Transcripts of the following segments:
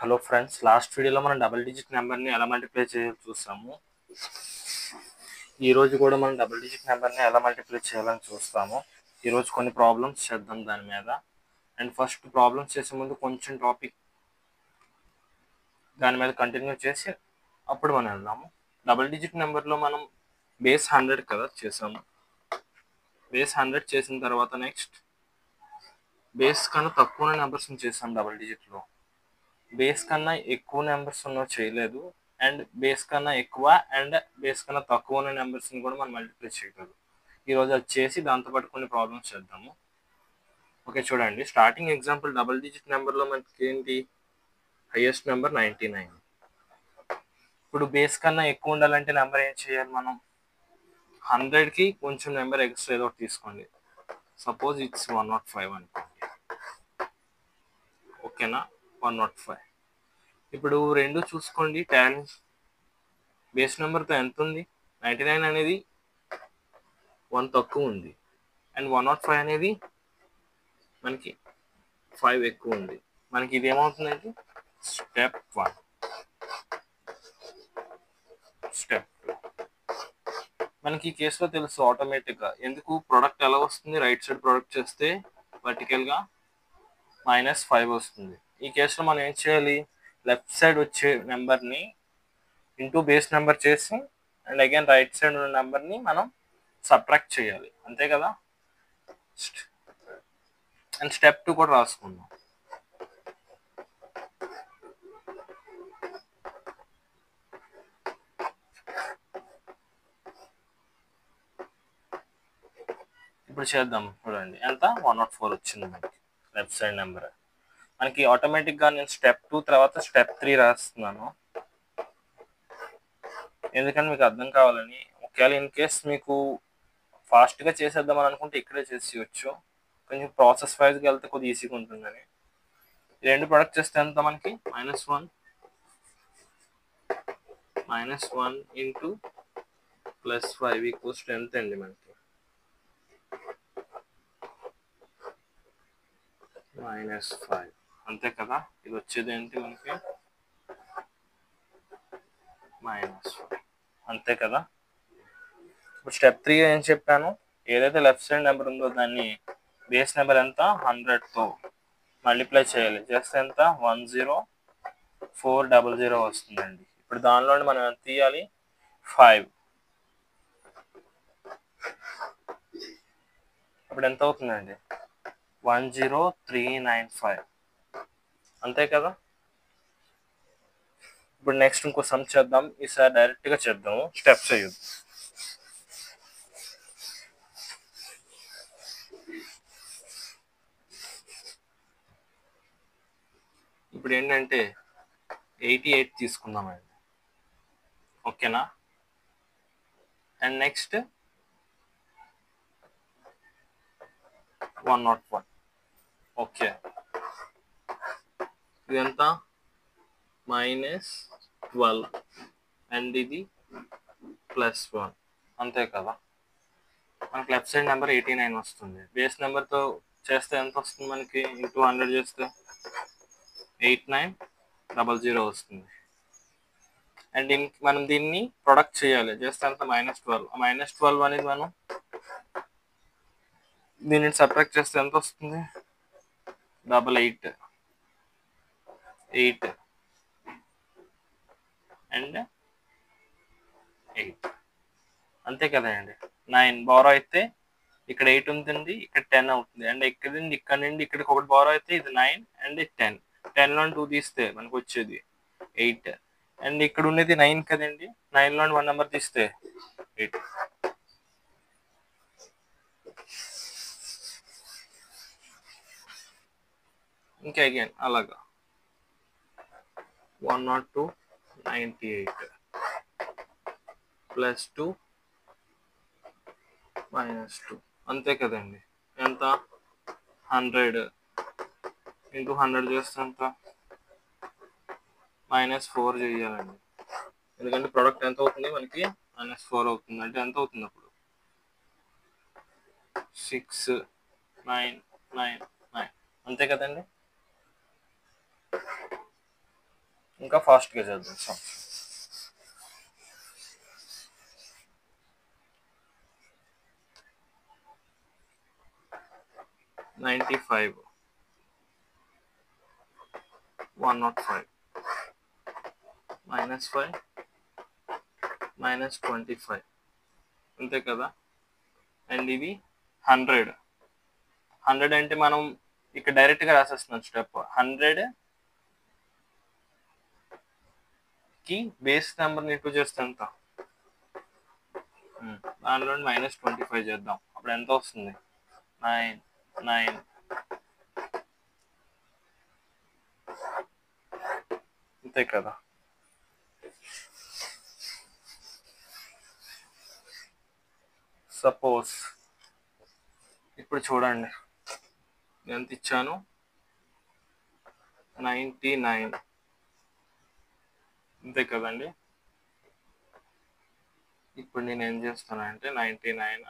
Hello friends, last వీడియోలో మనం double digit నెంబర్ని ఎలా మల్టిప్లై చేయాలో చూసాము. ఈరోజు కూడా మనం డబుల్ డిజిట్ నెంబర్ని ఎలా మల్టిప్లై చేయాలని చూస్తాము. ఈరోజు కొన్ని ప్రాబ్లమ్స్ చేద్దాం దాని మీద. అండ్ ఫస్ట్ ప్రాబ్లమ్స్ చేసే ముందు కొంచెం టాపిక్ దాని మీద కంటిన్యూ చేసి అప్పుడు మనం వెళ్దాము. డబుల్ డిజిట్ నెంబర్లో మనం బేస్ 100 కదా చేసాము. బేస్ 100 చేసిన తర్వాత నెక్స్ట్ బేస్ కన్నా తక్కువ నెంబర్స్ని చేసాం. డబుల్ డిజిట్లో బేస్ కన్నా ఎక్కువ నెంబర్స్ ఉన్నవి చేయలేదు, అండ్ బేస్ కన్నా ఎక్కువ అండ్ బేస్ కన్నా తక్కువ ఉన్న నెంబర్స్ని కూడా మనం మల్టిప్లై చేయగలరు. ఈరోజు అది చేసి దాంతోపాటు కొన్ని ప్రాబ్లమ్స్ చేద్దాము. ఓకే, చూడండి. స్టార్టింగ్ ఎగ్జాంపుల్ డబుల్ డిజిట్ నెంబర్లో మనకి ఏంటి, హైయెస్ట్ నెంబర్ 99. ఇప్పుడు బేస్ కన్నా ఎక్కువ ఉండాలంటే నెంబర్ ఏం చేయాలి, మనం 100కి కొంచెం నెంబర్ ఎక్స్ట్రా ఏదో ఒకటి తీసుకోండి. సపోజ్ ఇట్స్ 105 అనుకోండి. ఓకేనా, 105. ఇప్పుడు రెండు చూసుకోండి. tan బేస్ నెంబర్తో ఎంత ఉంది, 99 అనేది 1 తక్కువ ఉంది, అండ్ 105 అనేది మనకి 5 ఎక్కువ ఉంది. మనకి ఇది ఏమవుతుందంటే స్టెప్ 1. స్టెప్ 2 మనకి ఈ కేసులో తెలుసు ఆటోమేటిక్గా. ఎందుకు, ప్రోడక్ట్ ఎలా వస్తుంది, రైట్ సైడ్ ప్రోడక్ట్ చేస్తే వర్టికల్గా -5 వస్తుంది. ఈ కేసులో మనం ఏం చేయాలి, లెఫ్ట్ సైడ్ వచ్చే నెంబర్ని ఇంటూ బేస్ నెంబర్ చేసి అండ్ అగైన్ రైట్ సైడ్ ఉన్న నెంబర్ని మనం సబ్ట్రాక్ట్ చేయాలి, అంతే కదా. అండ్ స్టెప్ 2 కూడా రాసుకుందాం. ఇప్పుడు చేద్దాం. చూడండి, ఎంత 104 వచ్చింది మనకి లెఫ్ట్ సైడ్ నెంబర్. మనకి ఆటోమేటిక్గా నేను స్టెప్ 2 తర్వాత స్టెప్ 3 రాస్తున్నాను, ఎందుకని మీకు అర్థం కావాలని. ఒకవేళ ఇన్ కేస్ మీకు ఫాస్ట్గా చేసేద్దామని అనుకుంటే ఇక్కడే చేసేయచ్చు, కొంచెం ప్రాసెస్ వైజ్గా వెళ్తే కొద్దిగా ఈజీగా ఉంటుందని. ఈ రెండు ప్రొడక్ట్ చేస్తే ఎంత మనకి, -1 ఇంటూ +5 ఈక్వల్స్ టు ఎంత అండి, మనకి -5, అంతే కదా. ఇది వచ్చేది ఏంటి మనకి -5, అంతే కదా. ఇప్పుడు స్టెప్ 3 ఏం చెప్పాను, ఏదైతే లెఫ్ట్ సైడ్ నెంబర్ ఉందో దాన్ని బేస్ నెంబర్ ఎంత 100తో మల్టిప్లై చేయాలి. చేస్తే ఎంత 10400 వస్తుందండి. ఇప్పుడు దానిలో మనం ఎంత తీయాలి, 5. అప్పుడు ఎంత అవుతుందండి, 10395, అంతే కదా. ఇప్పుడు నెక్స్ట్ ఇంకో సమ్ చేద్దాం. ఈసారి డైరెక్ట్గా చేద్దాము, స్టెప్స్ అయ్యొద్దు. ఇప్పుడు ఏంటంటే 88 తీసుకుందామండి, ఓకేనా. And next 101. ఓకే, ఇది ఎంత -12 అండ్ ఇది +1, అంతే కదా. మనకి లెఫ్ట్ సైడ్ నెంబర్ 89 వస్తుంది. బేస్ నెంబర్తో చేస్తే ఎంత వస్తుంది మనకి, ఇంటూ 100 చేస్తే 8900 వస్తుంది. అండ్ మనం దీన్ని ప్రొడక్ట్ చేయాలి, చేస్తే అంత -12. -12 అనేది మనం దీన్ని సబ్ట్రాక్ట్ చేస్తే ఎంత వస్తుంది, 8 అండ్ 8, అంతే కదండి. 9 బారో అయితే ఇక్కడ 8 ఉంటుంది, ఇక్కడ 10 అవుతుంది. అండ్ ఇక్కడ నుండి ఇక్కడికి ఒకటి బారో అయితే ఇది 9 అండ్ 10. 10లో 2 తీస్తే మనకు వచ్చేది 8. అండ్ ఇక్కడ ఉన్నది 9 కదండి, 9లో 1 నెంబర్ తీస్తే 8. ఇంకా అగైన్ అలాగా 102 98 +2 -2, అంతే కదండి. ఎంత 100 ఇంటూ 100 చేస్తే ఎంత -4 చేయాలండి, ఎందుకంటే ప్రోడక్ట్ ఎంత అవుతుంది మనకి -4 అవుతుంది. అంటే ఎంత అవుతుంది అప్పుడు 6999, అంతే కదండి. ఇంకా ఫాస్ట్గా చేద్దాం. 95 105 -5 -25 అంతే కదా. అండ్ ఇవి 100 అంటే మనం ఇక్కడ డైరెక్ట్గా రాసేస్తున్నాం స్టెప్. 100కి బేస్ నెంబర్ని ఇంటూ చేస్తే ఎంత, దానిలో -25 చేద్దాం. అప్పుడు ఎంత వస్తుంది, 9 అంతే కదా. సపోజ్ ఇప్పుడు చూడండి ఎంత ఇచ్చాను, 99 అంతే కదండి. ఇప్పుడు నేను ఏం చేస్తానంటే 99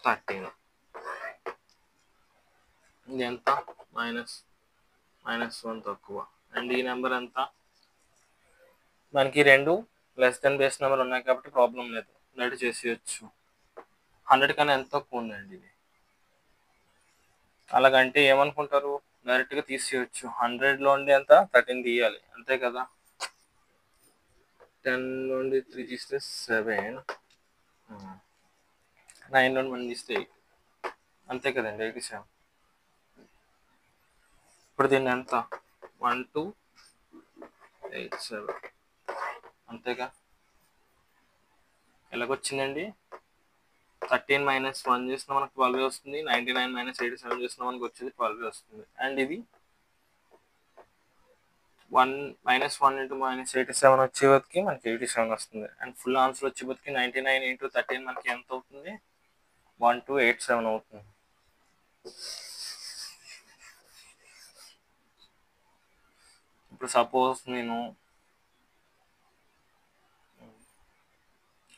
13 ఇది ఎంత, -1 తక్కువ. అండ్ ఈ నెంబర్ ఎంత, మనకి రెండు లెస్ దెన్ బేస్ నెంబర్ ఉన్నాయి కాబట్టి ప్రాబ్లం లేదు, డైరెక్ట్ చేసేయచ్చు. 100 కన్నా ఎంత తక్కువ ఉందండి ఇది. అలాగంటే ఏమనుకుంటారు, డైరెక్ట్గా తీసేయచ్చు. 100లో ఉండి ఎంత 13 తీయాలి అంతే కదా. 10 నుండి 3 తీస్తే 7, 9 నుండి 1 తీస్తే 8 అంతే కదండి, 87. ఇప్పుడు దీన్ని ఎంత, 1287 అంతేగా. ఎలాగొచ్చిందండి, 13 - 1 చేసిన మనకు 12 వస్తుంది, 99 - 87 చేసిన మనకు వచ్చేది 12 వస్తుంది. అండ్ ఇది 1 - 1 × -87 వచ్చేవరకు మనకి 87 వస్తుంది. అండ్ ఫుల్ ఆన్సర్ వచ్చేవరకు 99 × 13 మనకి ఎంత అవుతుంది, 1287 అవుతుంది. ఇప్పుడు సపోజ్ నేను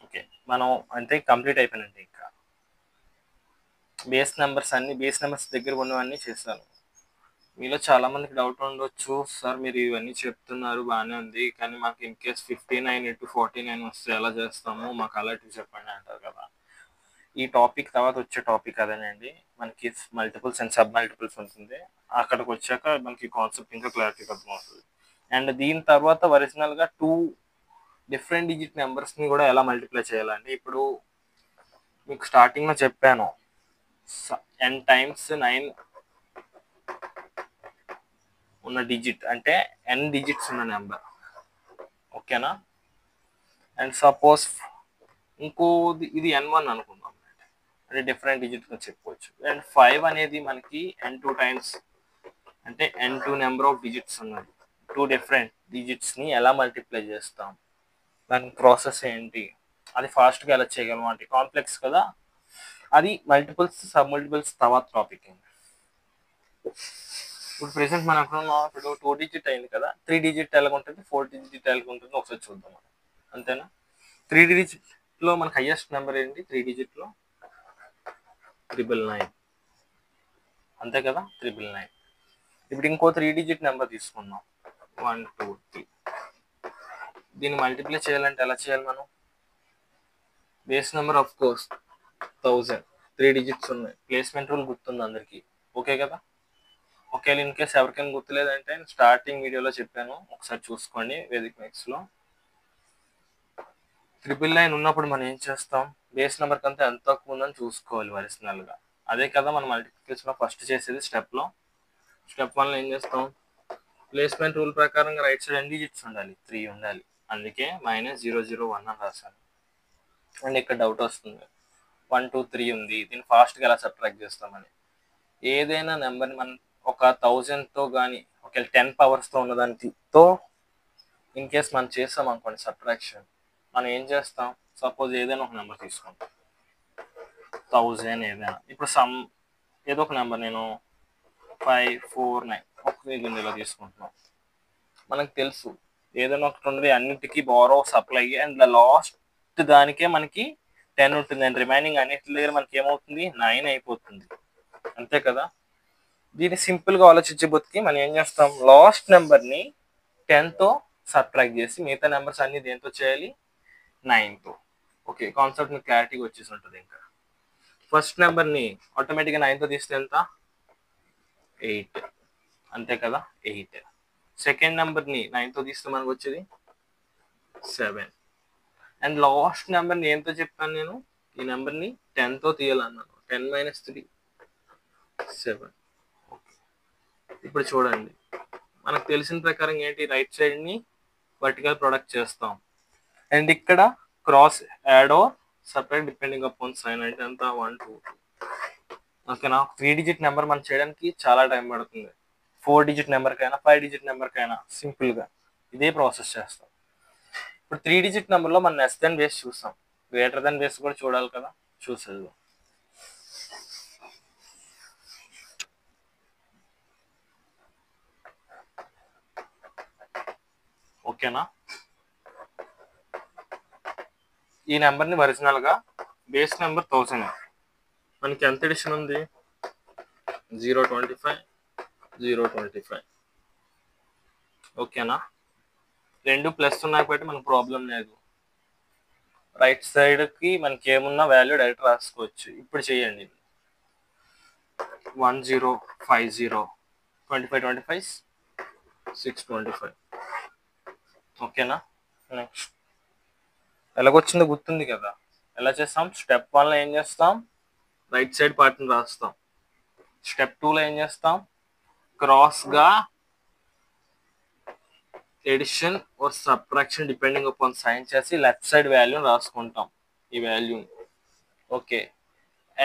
ఓకే, మనం అంటే కంప్లీట్ అయిపోయినండి. ఇంకా బేస్ నెంబర్స్ దగ్గర ఉన్నవన్నీ చేస్తాను. మీలో చాలా మందికి డౌట్ ఉండొచ్చు, సార్ మీరు ఇవన్నీ చెప్తున్నారు బాగానే ఉంది, కానీ మాకు ఇన్ కేస్ 59 × 49 వస్తే ఎలా చేస్తాము, మాకు అలాంటివి చెప్పండి అంటారు కదా. ఈ టాపిక్ తర్వాత వచ్చే టాపిక్ అదేనండి, మనకి మల్టిపుల్స్ అండ్ సబ్ మల్టిపుల్స్ ఉంటుంది. అక్కడికి వచ్చాక మనకి కాన్సెప్ట్ ఇంకా క్లారిటీగా అర్థమవుతుంది. అండ్ దీని తర్వాత ఒరిజినల్గా 2 డిఫరెంట్ డిజిట్ నెంబర్స్ని కూడా ఎలా మల్టిప్లై చేయాలండి. ఇప్పుడు మీకు స్టార్టింగ్లో చెప్పాను, n × 9 ఉన్న డిజిట్ అంటే n డిజిట్స్ ఉన్న నెంబర్, ఓకేనా. అండ్ సపోజ్ ఇంకోది ఇది n1 అనుకుందాం, అంటే డిఫరెంట్ డిజిట్గా చెప్పుకోవచ్చు. అండ్ 5 అనేది మనకి n2 టైమ్స్ అంటే n2 నెంబర్ ఆఫ్ డిజిట్స్ ఉన్నది. 2 డిఫరెంట్ డిజిట్స్ని ఎలా మల్టిప్లై చేస్తాం, దాని ప్రాసెస్ ఏంటి, అది ఫాస్ట్గా ఎలా చేయగలం అంటే కాంప్లెక్స్ కదా, అది మల్టిపుల్స్ సబ్ మల్టిపుల్స్ తర్వాత టాపిక్. ఇప్పుడు ప్రెసెంట్ మనం ఎక్కడ ఉన్నాం, ఇప్పుడు 2 డిజిట్ అయింది కదా, 3 డిజిట్ ఎలా ఉంటుంది, 4 డిజిట్ ఎలా ఉంటుంది ఒకసారి చూద్దాం. అంతేనా. 3 డిజిట్లో మనకి హైయెస్ట్ నెంబర్ ఏంటి, 3 డిజిట్లో 999 అంతే కదా, 999. ఇప్పుడు ఇంకో 3 డిజిట్ నెంబర్ తీసుకుందాం, 1 2 3. దీన్ని మల్టిప్లై చేయాలంటే ఎలా చేయాలి మనం, base number of course 1000, 3 digits ఉన్నాయి, ప్లేస్మెంట్ రూల్ గుర్తుంది అందరికి, ఓకే కదా. ఒకవేళ ఇన్ కేస్ ఎవరికైనా గుర్తులేదంటే స్టార్టింగ్ వీడియోలో చెప్పాను, ఒకసారి చూసుకోండి. వేదిక్ మ్యాథ్స్లో 999 ఉన్నప్పుడు మనం ఏం చేస్తాం, బేస్ నెంబర్ కంటే ఎంత తక్కువ ఉందని చూసుకోవాలి ఒరిజినల్గా. అదే కదా మనం మల్టిప్లికేషన్లో ఫస్ట్ చేసేది. స్టెప్ 1లో ఏం చేస్తాం, ప్లేస్మెంట్ రూల్ ప్రకారంగా రైట్ సైడ్ ఎన్ని డిజిట్స్ ఉండాలి, 3 ఉండాలి. అందుకే -001 అని రాశాను. అండ్ ఇక్కడ డౌట్ వస్తుంది, 1 2 3 ఉంది, దీన్ని ఫాస్ట్గా ఎలా సబ్ట్రాక్ట్ చేస్తామని. ఏదైనా నెంబర్ని మనం ఒక 1000తో కానీ ఒకవేళ 10 పవర్స్తో ఉన్నదానితో ఇన్ కేస్ మనం చేస్తాం అనుకోండి సబ్ట్రాక్షన్, మనం ఏం చేస్తాం, సపోజ్ ఏదైనా ఒక నెంబర్ తీసుకుంటాం 1000 ఏదైనా. ఇప్పుడు ఏదో ఒక నెంబర్ నేను 549 ఒక ఇలా తీసుకుంటున్నాం. మనకు తెలుసు ఏదైనా ఒకటి ఉండదు, అన్నింటికి బారో సప్లై అండ్ లాస్ట్ దానికే మనకి 10 ఉంటుంది. అండ్ రిమైనింగ్ అన్నింటి దగ్గర మనకి ఏమవుతుంది, 9 అయిపోతుంది అంతే కదా. దీన్ని సింపుల్గా ఆలోచించబోతుకి మనం ఏం చేస్తాం, లాస్ట్ నెంబర్ని 10తో సబ్ట్రాక్ట్ చేసి మిగతా నెంబర్స్ అన్ని దేంతో చేయాలి, 9తో. ఓకే, కాన్సెప్ట్ మీకు క్లారిటీగా వచ్చేసి ఉంటుంది. ఇంకా ఫస్ట్ నెంబర్ని ఆటోమేటిక్గా 9తో తీస్తే ఎంత, 8, అంతే కదా, 8. సెకండ్ నెంబర్ని 9తో తీస్తే మనకు వచ్చేది 7. అండ్ లాస్ట్ నెంబర్ని ఏంతో చెప్పాను నేను, ఈ నెంబర్ని 10తో తీయాలన్నాను. 10 - 3 7. ఇప్పుడు చూడండి, మనకు తెలిసిన ప్రకారం ఏంటి, రైట్ సైడ్ని వర్టికల్ ప్రొడక్ట్ చేస్తాం అండ్ ఇక్కడ cross add or separate depending upon sign అంటే ఎంత, 1 2 2. ఓకేనా, 3 డిజిట్ నెంబర్ మనం చేయడానికి చాలా టైం పడుతుంది. 4 డిజిట్ నెంబర్కైనా 5 డిజిట్ నెంబర్కైనా సింపుల్గా ఇదే ప్రాసెస్ చేస్తాం. ఇప్పుడు 3 డిజిట్ నెంబర్లో మనం లెస్ దెన్ బేస్ చూస్తాం, గ్రేటర్ దెన్ బేస్ కూడా చూడాలి కదా, చూసేది. ఓకేనా, ఈ నెంబర్ని ఒరిజినల్గా బేస్ నెంబర్ 1000, మనకి ఎంత ఎడిషన్ ఉంది, 025 025. ఓకేనా, 2 ప్లస్ ఉన్నాయి కాబట్టి మనకు ప్రాబ్లం లేదు. రైట్ సైడ్కి మనకి ఏమున్నా వాల్యూ డైరెక్ట్ రాసుకోవచ్చు. ఇప్పుడు చేయండి, 1050 25 25 625. ఓకేనా, నెక్స్ట్ ఎలాగొచ్చిందో గుర్తుంది కదా, ఎలా చేస్తాం, స్టెప్ 1లో ఏం చేస్తాం, రైట్ సైడ్ పార్ట్ని రాస్తాం. స్టెప్ 2లో ఏం చేస్తాం, క్రాస్గా addition or subtraction depending upon sign చేసి లెఫ్ట్ సైడ్ వాల్యూని రాసుకుంటాం, ఈ వాల్యూని. ఓకే,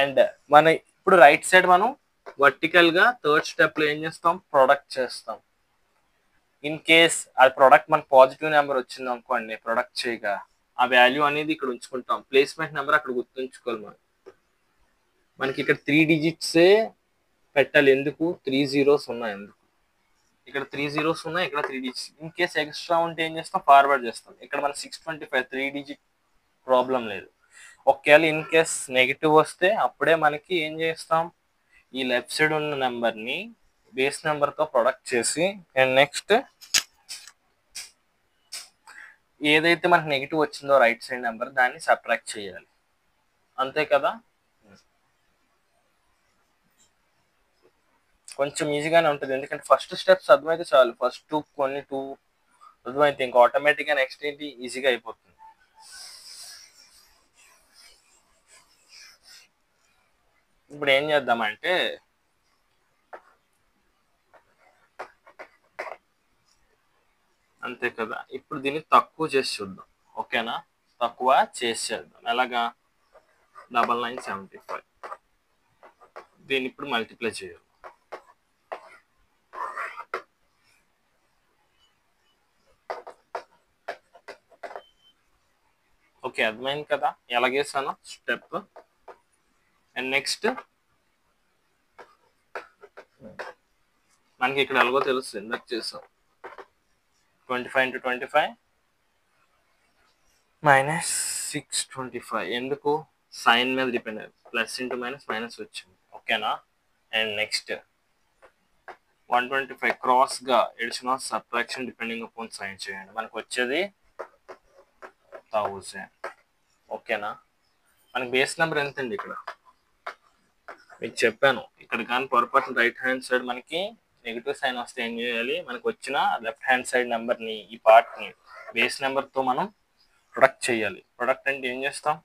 అండ్ మన ఇప్పుడు రైట్ సైడ్ మనం వర్టికల్గా థర్డ్ స్టెప్లో ఏం చేస్తాం, ప్రొడక్ట్ చేస్తాం. ఇన్ కేస్ ఆ ప్రొడక్ట్ మనకు పాజిటివ్ నెంబర్ వచ్చింది అనుకోండి, ప్రొడక్ట్ చేయగా ఆ వాల్యూ అనేది ఇక్కడ ఉంచుకుంటాం, ప్లేస్మెంట్ నెంబర్ అక్కడ గుర్తుంచుకోవాలి. మనకి ఇక్కడ 3 డిజిట్సే పెట్టాలి, ఎందుకు, 3 zeros ఉన్నాయి, ఎందుకు ఇక్కడ 3 zeros ఉన్నాయి, ఇక్కడ 3 డిజిట్స్. ఇన్ కేస్ ఎక్స్ట్రా ఉంటే ఏం చేస్తాం, ఫార్వర్డ్ చేస్తాం. ఇక్కడ మన 625 3 డిజిట్ ప్రాబ్లం లేదు. ఒకవేళ ఇన్ కేస్ నెగిటివ్ వస్తే అప్పుడే మనకి ఏం చేస్తాం, ఈ లెఫ్ట్ సైడ్ ఉన్న నెంబర్ని బేస్ నెంబర్తో ప్రొడక్ట్ చేసి అండ్ నెక్స్ట్ ఏదైతే మనకు నెగిటివ్ వచ్చిందో రైట్ సైడ్ నెంబర్ దాన్ని సబ్ట్రాక్ట్ చేయాలి, అంతే కదా. కొంచెం ఈజీగానే ఉంటుంది, ఎందుకంటే ఫస్ట్ స్టెప్స్ అర్థమైతే చాలు. ఫస్ట్ కొన్ని 2 అర్థమైతే ఇంకా ఆటోమేటిక్గా నెక్స్ట్ ఏంటి ఈజీగా అయిపోతుంది. ఇప్పుడు ఏం చేద్దామంటే, అంతే కదా, ఇప్పుడు దీన్ని తక్కువ చేసి చూద్దాం. ఓకేనా, తక్కువ చేసి చేద్దాం. ఎలాగా, 9975. దీన్ని ఇప్పుడు మల్టిప్లై చేయాలి. ఓకే, అర్థమైంది కదా ఎలాగేసాను స్టెప్. అండ్ నెక్స్ట్ మనకి ఇక్కడ ఎలాగో తెలుస్తుంది, ఇందాక చేసాం. 25 × 25 -625. ఎందుకు, సైన్ మీద డిపెండ్ అయ్యింది, ప్లస్ ఇంటూ మైనస్ మైనస్ వచ్చింది. ఓకేనా, అండ్ నెక్స్ట్ 125 క్రాస్గా addition of subtraction depending upon sign చేయండి, మనకు వచ్చేది 1000. ఓకేనా, మనకి బేస్ నెంబర్ ఎంత అండి, ఇక్కడ మీకు చెప్పాను. ఇక్కడ కానీ పొరపాటున రైట్ హ్యాండ్ సైడ్ మనకి నెగిటివ్ సైన్ వస్తే ఏం చేయాలి, మనకు వచ్చిన లెఫ్ట్ హ్యాండ్ సైడ్ నెంబర్ని ఈ పార్ట్ని బేస్ నెంబర్తో మనం ప్రొడక్ట్ చేయాలి. ప్రొడక్ట్ అంటే ఏం చేస్తాం,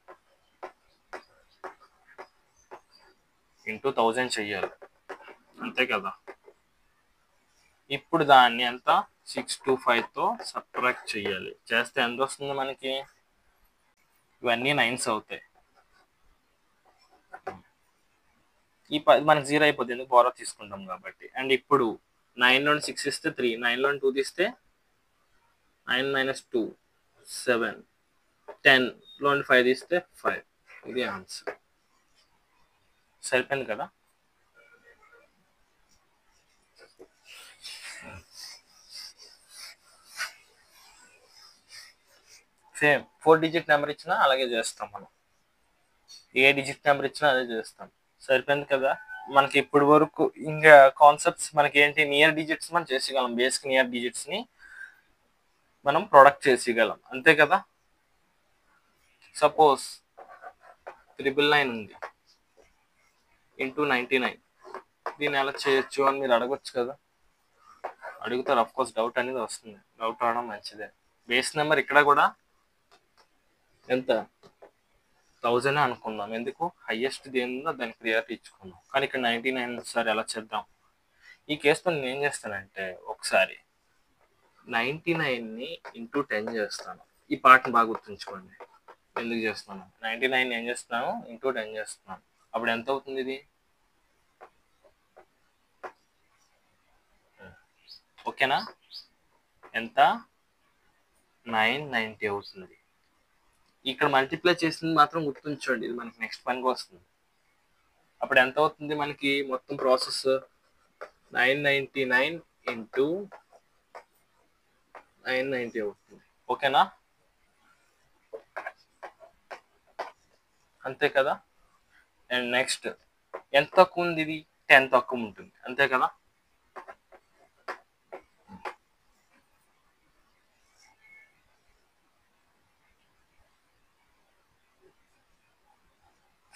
ఇంటూ 1000 చెయ్యాలి, అంతే కదా. ఇప్పుడు దాన్ని ఎంత, 625తో సబ్ట్రాక్ట్ చేయాలి. చేస్తే ఎంత వస్తుంది మనకి, ఇవన్నీ 9s అవుతాయి. ఈ మనకి 0 అయిపోతుంది, ఎందుకు బారో తీసుకుంటాం కాబట్టి. అండ్ ఇప్పుడు 9లో 6 ఇస్తే 3, 9లో 2 తీస్తే 9 - 2 7, 10లో 5 తీస్తే 5. ఇది ఆన్సర్. సరిపోయింది కదా. సేమ్ 4 డిజిట్ నెంబర్ ఇచ్చినా అలాగే చేస్తాం మనం, ఏ డిజిట్ నెంబర్ ఇచ్చినా అదే చేస్తాం. సరిపోయింది కదా. మనకి ఇప్పటి వరకు ఇంకా కాన్సెప్ట్స్ మనకి ఏంటి, నియర్ డిజిట్స్ మనం చేసేయగలం, బేస్కి నియర్ డిజిట్స్ని మనం ప్రొడక్ట్ చేసేయగలం, అంతే కదా. సపోజ్ 999 ఉంది ఇంటూ 99, దీన్ని ఎలా చేయొచ్చు అని మీరు అడగొచ్చు కదా. అడుగుతారు, అఫ్ కోర్స్ డౌట్ అనేది వస్తుంది, డౌట్ రావడం మంచిదే. బేస్ నెంబర్ ఇక్కడ కూడా ఎంత 1000 అనుకుందాం, ఎందుకు హైయెస్ట్ దేనిందో దానికి ప్రియారిటీ ఇచ్చుకుందాం. కానీ ఇక్కడ 99 సార్ ఎలా చేద్దాం. ఈ కేసులో నేను ఏం చేస్తానంటే ఒకసారి 99ని ఇంటూ 10 చేస్తాను. ఈ పార్ట్ని బాగా గుర్తుంచుకోండి, ఎందుకు చేస్తున్నాను. 99 ఏం చేస్తున్నాను, ఇంటూ 10 చేస్తున్నాను. అప్పుడు ఎంత అవుతుంది ఇది, ఓకేనా, ఎంత 990 అవుతుంది. ఇక్కడ మల్టిప్లై చేసింది మాత్రం గుర్తుంచుకోండి, ఇది మనకి నెక్స్ట్ పనికి వస్తుంది. అప్పుడు ఎంత అవుతుంది మనకి మొత్తం ప్రాసెస్, 999 ఇంటూ 990 అవుతుంది, ఓకేనా, అంతే కదా. అండ్ నెక్స్ట్ ఎంత తక్కువ ఉంది, ఇది 10 తక్కువ ఉంటుంది, అంతే కదా.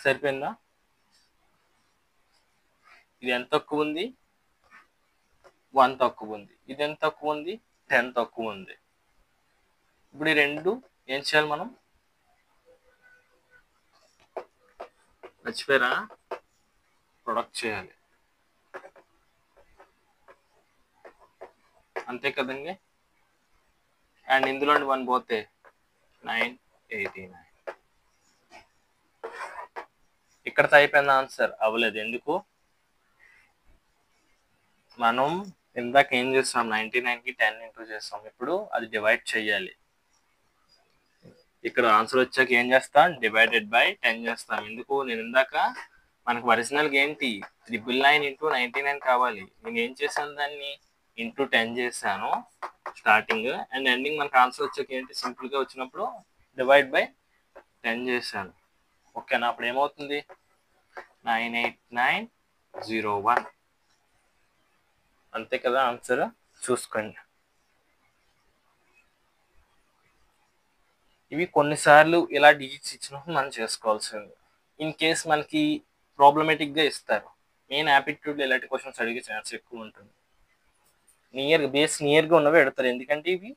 సరిపోయిందా. ఇది ఎంత తక్కువ ఉంది, 1 తక్కువ ఉంది. ఇది ఎంత తక్కువ ఉంది, 10 తక్కువ ఉంది. ఇప్పుడు ఈ రెండు ఏం చేయాలి మనం, మర్చిపోయారా, ప్రొడక్ట్ చేయాలి, అంతే కదండి. అండ్ ఇందులో 1 పోతే 989. ఇక్కడతో అయిపోయింది ఆన్సర్, అవ్వలేదు. ఎందుకు, మనం ఇందాక ఏం చేస్తాం, 99కి 10 ఇంటూ చేస్తాం, ఇప్పుడు అది డివైడ్ చేయాలి. ఇక్కడ ఆన్సర్ వచ్చాక ఏం చేస్తాం, డివైడెడ్ బై 10 చేస్తాం. ఎందుకు, నేను ఇందాక మనకు ఒరిజినల్గా ఏంటి 999 ఇంటూ 99 కావాలి, నేను ఏం చేశాను, దాన్ని ఇంటూ 10 చేశాను స్టార్టింగ్, అండ్ ఎండింగ్ మనకు ఆన్సర్ వచ్చాక ఏంటి, సింపుల్గా వచ్చినప్పుడు డివైడ్ బై 10 చేశాను, ఓకేనా. అప్పుడు ఏమవుతుంది, 98901, అంతే కదా ఆన్సర్. చూసుకోండి, ఇవి కొన్నిసార్లు ఇలా డిజిట్స్ ఇచ్చినప్పుడు మనం చేసుకోవాల్సింది. ఇన్ కేస్ మనకి ప్రాబ్లమేటిక్గా ఇస్తారు, మెయిన్ యాప్టిట్యూడ్ ఇలాంటి క్వశ్చన్స్ అడిగే ఛాన్స్ ఎక్కువ ఉంటుంది. బేస్ నియర్గా ఉన్నవి పెడతారు, ఎందుకంటే ఇవి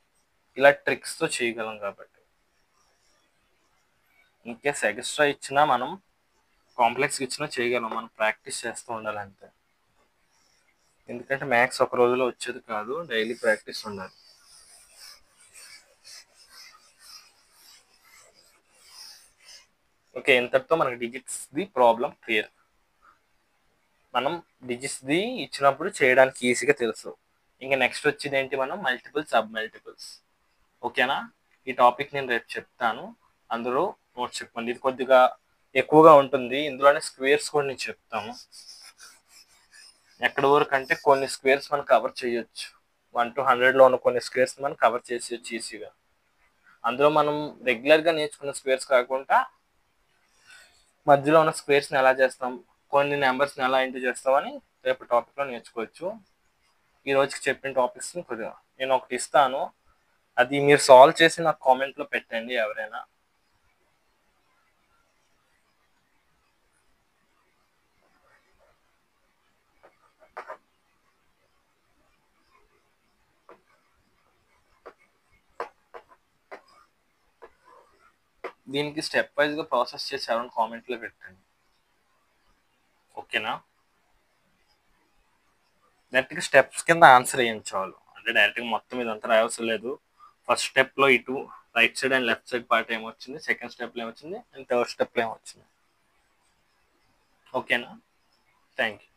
ఇలా ట్రిక్స్తో చేయగలం కాబట్టి. ఇన్ కేస్ ఎక్స్ట్రా ఇచ్చినా మనం కాంప్లెక్స్గా ఇచ్చినా చేయగలం, మనం ప్రాక్టీస్ చేస్తూ ఉండాలి అంతే. ఎందుకంటే మ్యాథ్స్ ఒక రోజులో వచ్చేది కాదు, డైలీ ప్రాక్టీస్ ఉండాలి. ఓకే, ఇంతటితో మనకి డిజిట్స్ది ప్రాబ్లం క్లియర్. మనం డిజిట్స్ది ఇచ్చినప్పుడు చేయడానికి ఈజీగా తెలుసు. ఇంకా నెక్స్ట్ వచ్చేది ఏంటి, మనం మల్టిపుల్స్, సబ్ మల్టిపుల్స్, ఓకేనా. ఈ టాపిక్ నేను రేపు చెప్తాను, అందరూ నోట్స్ చెప్పండి. ఇది కొద్దిగా ఎక్కువగా ఉంటుంది, ఇందులోనే స్క్వేర్స్ కూడా నేను చెప్తాను. ఎక్కడి వరకు అంటే కొన్ని స్క్వేర్స్ మనం కవర్ చేయొచ్చు, 1 to 100లో ఉన్న కొన్ని స్క్వేర్స్ మనం కవర్ చేసేయచ్చు ఈజీగా. అందులో మనం రెగ్యులర్గా నేర్చుకున్న స్క్వేర్స్ కాకుండా మధ్యలో ఉన్న స్క్వేర్స్ని ఎలా చేస్తాం, కొన్ని నెంబర్స్ని ఎలా ఇంటూ చేస్తామని రేపు టాపిక్లో నేర్చుకోవచ్చు. ఈ రోజుకి చెప్పిన టాపిక్స్ని కొద్దిగా నేను ఒకటి ఇస్తాను, అది మీరు సాల్వ్ చేసి నాకు కామెంట్లో పెట్టండి ఎవరైనా. దీనికి స్టెప్ వైజ్గా ప్రాసెస్ చేసి ఎవరైనా కామెంట్లో పెట్టండి, ఓకేనా. డైరెక్ట్గా స్టెప్స్ కింద ఆన్సర్ వేయించాలి, అంటే డైరెక్ట్గా మొత్తం ఇదంతా రాయవసరం లేదు. ఫస్ట్ స్టెప్లో ఇటు right side and left side part ఏమొచ్చింది, సెకండ్ స్టెప్లో ఏమొచ్చింది, అండ్ థర్డ్ స్టెప్లో ఏమొచ్చింది, ఓకేనా. Thank you.